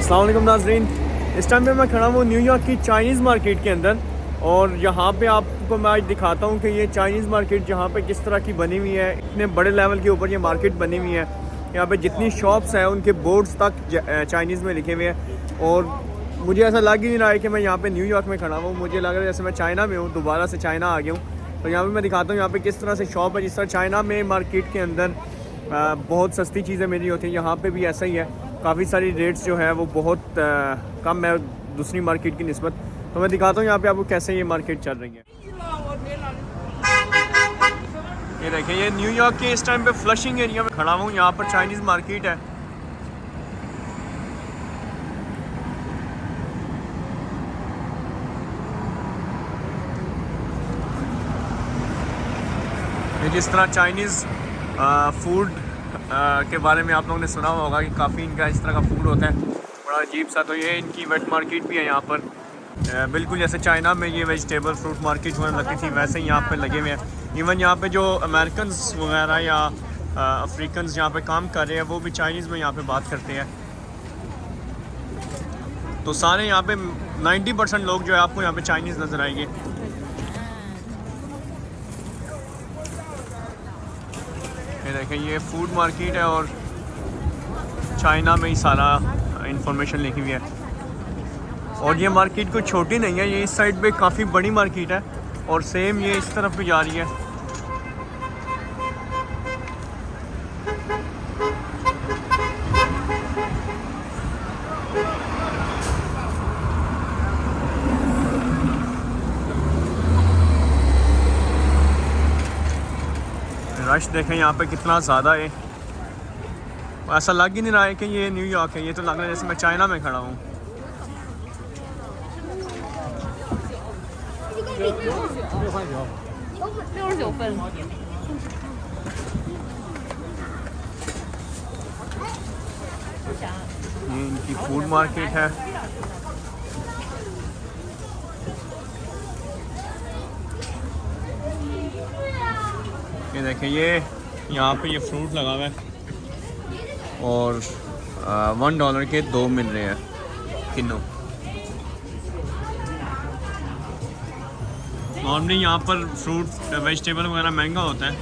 अस्सलाम वालेकुम नाज़रीन। इस टाइम पे मैं खड़ा हूँ न्यूयॉर्क की चाइनीज़ मार्केट के अंदर और यहाँ पे आपको मैं आज दिखाता हूँ कि ये चाइनीज़ मार्केट जहाँ पे किस तरह की बनी हुई है। इतने बड़े लेवल के ऊपर ये मार्केट बनी हुई है। यहाँ पे जितनी शॉप्स हैं उनके बोर्ड्स तक चाइनीज़ में लिखे हुए हैं और मुझे ऐसा लग ही नहीं रहा है कि मैं यहाँ पे न्यूयॉर्क में खड़ा हूँ। मुझे लग रहा है जैसे मैं चाइना में हूँ, दोबारा से चाइना आ गया हूँ। तो यहाँ पे मैं दिखाता हूँ यहाँ पे किस तरह से शॉप है। जिस तरह चाइना में मार्केट के अंदर बहुत सस्ती चीज़ें मिली होती हैं, यहाँ पे भी ऐसा ही है। काफ़ी सारी रेट्स जो है वो बहुत कम है दूसरी मार्केट की निस्बत। तो मैं दिखाता हूँ यहाँ पे आपको कैसे ये मार्केट चल रही है। ये देखें, ये न्यूयॉर्क के इस टाइम पे फ्लशिंग एरिया में खड़ा हूँ। यहाँ पर चाइनीज़ मार्केट है। ये जिस तरह चाइनीज़ फूड के बारे में आप लोगों ने सुना होगा कि काफ़ी इनका इस तरह का फूड होता है, बड़ा अजीब सा। तो ये इनकी वेट मार्केट भी है यहाँ पर। बिल्कुल जैसे चाइना में ये वेजिटेबल फ्रूट मार्केट होने लगती थी, वैसे ही यहाँ पे लगे हुए हैं। इवन यहाँ पे जो अमेरिकन्स वगैरह या अफ्रीकन्स यहाँ पे काम कर रहे हैं वो भी चाइनीज़ में यहाँ पे बात करते हैं। तो सारे यहाँ पे 90% लोग जो है आपको यहाँ पे चाइनीज़ नज़र आएंगे। ये देखें, ये फूड मार्केट है और चाइना में ही सारा इंफॉर्मेशन लिखी हुई है। और ये मार्केट कोई छोटी नहीं है, ये इस साइड पे काफ़ी बड़ी मार्केट है और सेम ये इस तरफ भी जा रही है। रश देखें यहाँ पे कितना ज़्यादा है। ऐसा लग ही नहीं रहा है कि ये न्यूयॉर्क है, ये तो लग रहा है जैसे मैं चाइना में खड़ा हूँ। ये इनकी फूड मार्केट है। ये देखें, ये यहाँ पे ये फ्रूट लगा हुआ है और $1 के 2 मिल रहे हैं किलो। नॉर्मली यहाँ पर फ्रूट वेजिटेबल वगैरह महंगा होता है,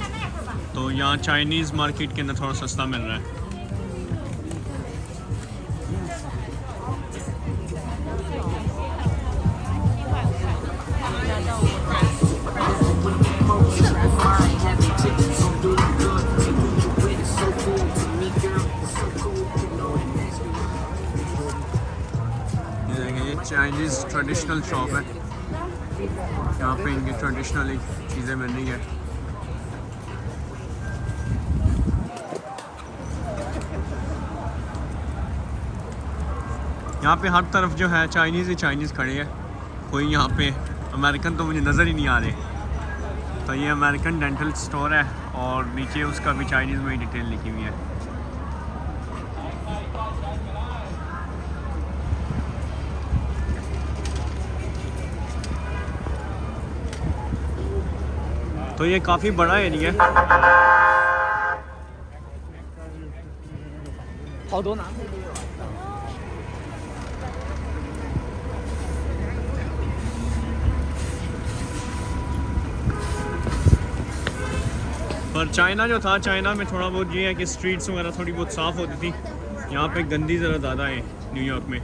तो यहाँ चाइनीज़ मार्केट के अंदर थोड़ा सस्ता मिल रहा है। ये चाइनीज़ ट्रेडिशनल शॉप है, यहाँ पे इनकी ट्रेडिशनल चीज़ें मिल रही है। यहाँ पे हर तरफ जो है चाइनीज़ ही चाइनीज़ खड़े हैं, कोई यहाँ पे अमेरिकन तो मुझे नज़र ही नहीं आ रहे। तो ये अमेरिकन डेंटल स्टोर है और नीचे उसका भी चाइनीज़ में ही डिटेल लिखी हुई है। तो ये काफ़ी बड़ा एरिया है। पर चाइना जो था, चाइना में थोड़ा बहुत ये है कि स्ट्रीट्स वगैरह थोड़ी बहुत साफ़ होती थी। यहाँ पे गंदी ज़रा ज़्यादा है न्यूयॉर्क में।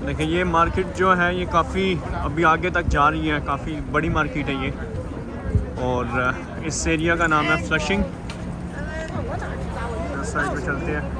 देखिए, ये मार्केट जो है ये काफ़ी अभी आगे तक जा रही है, काफ़ी बड़ी मार्केट है ये। और इस एरिया का नाम है फ्लशिंग। इस साइड पे चलते हैं।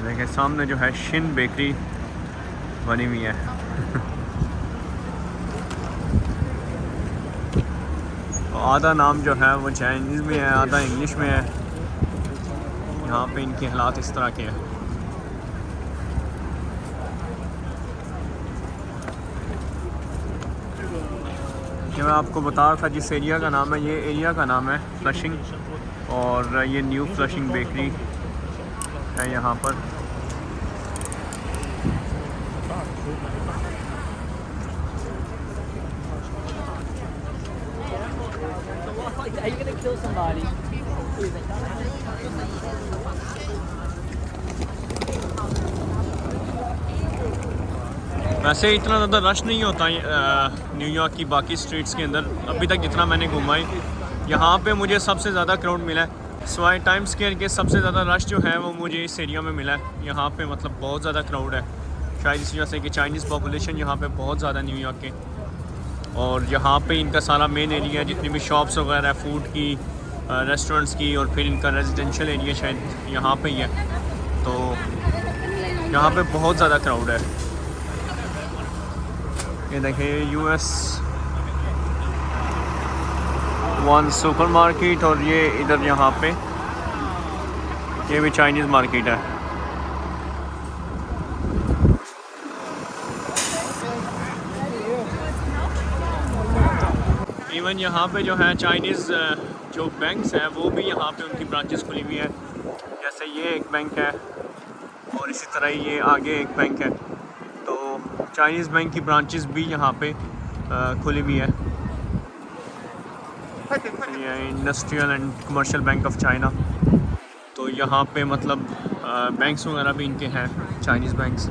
देखिए सामने जो है शिन बेकरी बनी हुई है। आधा नाम जो है वो चाइनीज़ में है, आधा इंग्लिश में है। यहाँ पे इनके हालात इस तरह के हैं। ये मैं आपको बता रहा था जिस एरिया का नाम है, ये एरिया का नाम है फ्लशिंग, और ये न्यू फ्लशिंग बेकरी है यहाँ पर। Are you gonna kill somebody? वैसे इतना ज़्यादा रश नहीं होता न्यूयॉर्क की बाकी स्ट्रीट्स के अंदर, अभी तक जितना मैंने घूमा है। यहाँ पे मुझे सबसे ज़्यादा क्राउड मिला है सिवाय टाइम स्क्वायर के। सबसे ज़्यादा रश जो है वो मुझे इस एरिया में मिला है। यहाँ पे मतलब बहुत ज़्यादा क्राउड है, शायद इस वजह से कि चाइनीज़ पॉपुलेशन यहाँ पे बहुत ज़्यादा न्यूयॉर्क के। और यहाँ पे इनका सारा मेन एरिया है, जितनी भी शॉप्स वगैरह फूड की, रेस्टोरेंट्स की, और फिर इनका रेजिडेंशियल एरिया शायद यहाँ पे ही है। तो यहाँ पे बहुत ज़्यादा क्राउड है। ये देखिए US 1 सुपर मार्केट, और ये इधर यहाँ पे ये भी चाइनीज़ मार्केट है। इवन यहाँ पे जो है चाइनीज़ जो बैंक्स हैं वो भी यहाँ पे उनकी ब्रांचेस खुली हुई है। जैसे ये एक बैंक है और इसी तरह ये आगे एक बैंक है। तो चाइनीज़ बैंक की ब्रांचेस भी यहाँ पे खुली हुई है। ये industrial and commercial bank of China. तो यहाँ पे मतलब बैंक्स वगैरह भी इनके हैं, चाइनीज़ बैंक्स।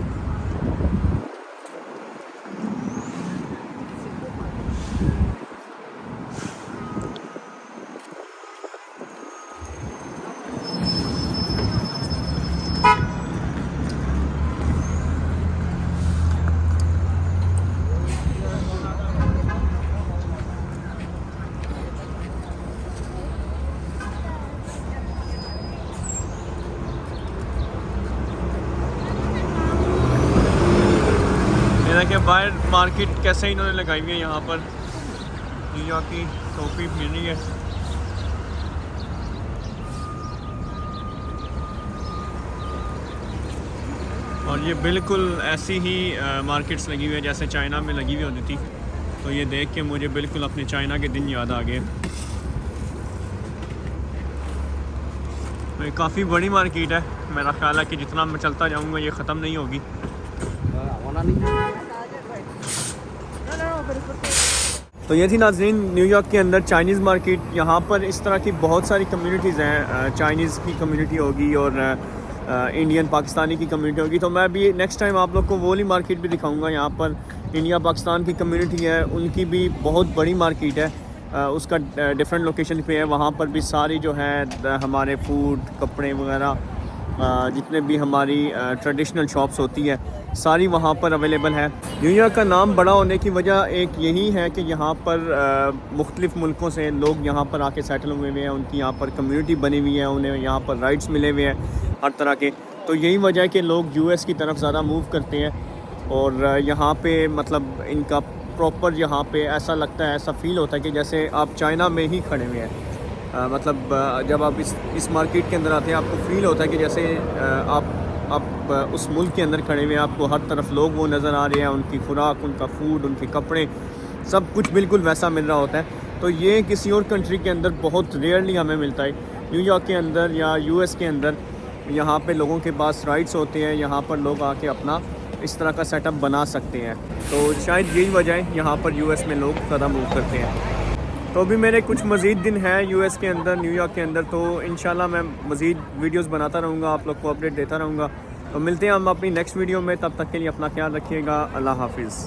कि बाहर मार्केट कैसे इन्होंने लगाई हुई है। यहाँ पर न्यूयॉर्क की टोपी मिल रही है। और ये बिल्कुल ऐसी ही मार्केट्स लगी हुई है जैसे चाइना में लगी हुई होती थी। तो ये देख के मुझे बिल्कुल अपने चाइना के दिन याद आ गए। तो ये काफ़ी बड़ी मार्केट है। मेरा ख्याल है कि जितना मैं चलता जाऊँगा ये ख़त्म नहीं होगी। तो ये थी नाज़रीन न्यूयॉर्क के अंदर चाइनीज़ मार्केट। यहाँ पर इस तरह की बहुत सारी कम्युनिटीज़ हैं। चाइनीज़ की कम्युनिटी होगी और इंडियन पाकिस्तानी की कम्युनिटी होगी। तो मैं भी नेक्स्ट टाइम आप लोग को वो वाली मार्केट भी दिखाऊंगा। यहाँ पर इंडिया पाकिस्तान की कम्युनिटी है, उनकी भी बहुत बड़ी मार्केट है। उसका डिफरेंट लोकेशन पे है। वहाँ पर भी सारी जो है हमारे फूड, कपड़े वगैरह, जितने भी हमारी ट्रेडिशनल शॉप्स होती है सारी वहाँ पर अवेलेबल है। न्यूयॉर्क का नाम बड़ा होने की वजह एक यही है कि यहाँ पर मुख्तलिफ़ मुल्कों से लोग यहाँ पर आके सेटल हुए हुए हैं। उनकी यहाँ पर कम्युनिटी बनी हुई है, उन्हें यहाँ पर राइट्स मिले हुए हैं हर तरह के। तो यही वजह है कि लोग US की तरफ ज़्यादा मूव करते हैं। और यहाँ पे मतलब इनका प्रॉपर यहाँ पे ऐसा लगता है, ऐसा फ़ील होता है कि जैसे आप चाइना में ही खड़े हुए हैं। मतलब जब आप इस मार्केट के अंदर आते हैं आपको फ़ील होता है कि जैसे आप उस मुल्क के अंदर खड़े हुए हैं। आपको हर तरफ लोग वो नज़र आ रहे हैं, उनकी खुराक, उनका फूड, उनके कपड़े, सब कुछ बिल्कुल वैसा मिल रहा होता है। तो ये किसी और कंट्री के अंदर बहुत रेयरली हमें मिलता है। न्यूयॉर्क के अंदर या US के अंदर यहाँ पे लोगों के पास राइट्स होते हैं, यहाँ पर लोग आके अपना इस तरह का सेटअप बना सकते हैं। तो शायद यही वजह है यहाँ पर US में लोग ज़्यादा मूव करते हैं। तो अभी मेरे कुछ मज़ीद दिन हैं US के अंदर, न्यूयॉर्क के अंदर। तो इंशाल्लाह मैं मज़ीद वीडियोस बनाता रहूँगा, आप लोग को अपडेट देता रहूँगा। तो मिलते हैं हम अपनी नेक्स्ट वीडियो में। तब तक के लिए अपना ख्याल रखिएगा। अल्लाह हाफिज़।